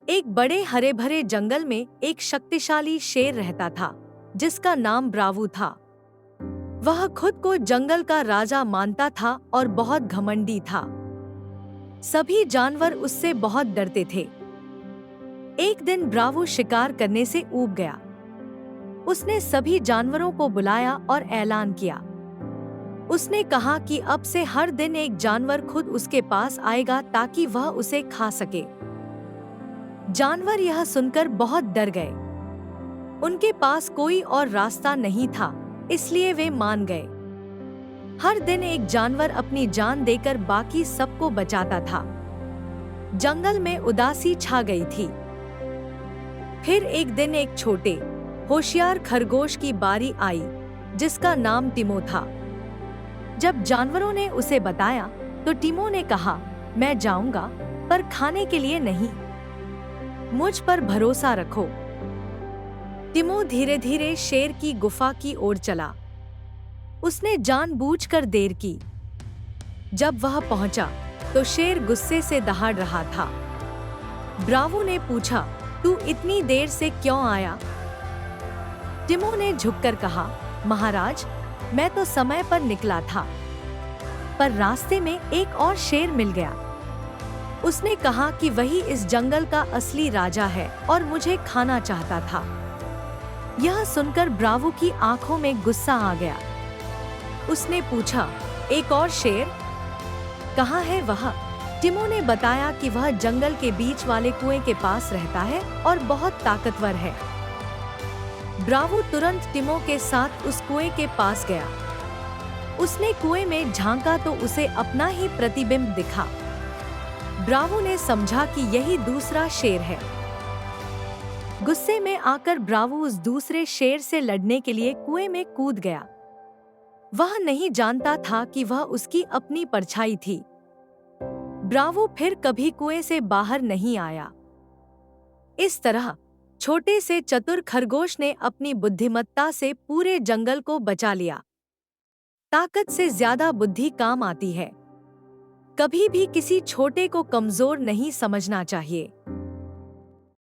एक बड़े हरे भरे जंगल में एक शक्तिशाली शेर रहता था जिसका नाम ब्रावू था। वह खुद को जंगल का राजा मानता था और बहुत घमंडी था। सभी जानवर उससे बहुत डरते थे। एक दिन ब्रावू शिकार करने से ऊब गया। उसने सभी जानवरों को बुलाया और ऐलान किया। उसने कहा कि अब से हर दिन एक जानवर खुद उसके पास आएगा ताकि वह उसे खा सके। जानवर यह सुनकर बहुत डर गए। उनके पास कोई और रास्ता नहीं था, इसलिए वे मान गए। हर दिन एक जानवर अपनी जान देकर बाकी सबको बचाता था। जंगल में उदासी छा गई थी। फिर एक दिन एक छोटे होशियार खरगोश की बारी आई जिसका नाम टिमो था। जब जानवरों ने उसे बताया तो टिमो ने कहा, मैं जाऊंगा पर खाने के लिए नहीं, मुझ पर भरोसा रखो। टिमो धीरे धीरे शेर की गुफा की ओर चला। उसने जानबूझकर देर की। जब वह पहुंचा तो शेर गुस्से से दहाड़ रहा था। ब्रावू ने पूछा, तू इतनी देर से क्यों आया? टिमो ने झुककर कहा, महाराज, मैं तो समय पर निकला था, पर रास्ते में एक और शेर मिल गया। उसने कहा कि वही इस जंगल का असली राजा है और मुझे खाना चाहता था। यह सुनकर ब्रावू की आंखों में गुस्सा आ गया। उसने पूछा, एक और शेर? कहाँ है वह? टिमो ने बताया कि वह जंगल के बीच वाले कुएं के पास रहता है और बहुत ताकतवर है। ब्रावू तुरंत टिमो के साथ उस कुएं के पास गया। उसने कुएं में झांका तो उसे अपना ही प्रतिबिंब दिखा। ब्रावू ने समझा कि यही दूसरा शेर है। गुस्से में आकर ब्रावू उस दूसरे शेर से लड़ने के लिए कुएं में कूद गया। वह नहीं जानता था कि वह उसकी अपनी परछाई थी। ब्रावू फिर कभी कुएं से बाहर नहीं आया। इस तरह छोटे से चतुर खरगोश ने अपनी बुद्धिमत्ता से पूरे जंगल को बचा लिया। ताकत से ज्यादा बुद्धि काम आती है। कभी भी किसी छोटे को कमजोर नहीं समझना चाहिए।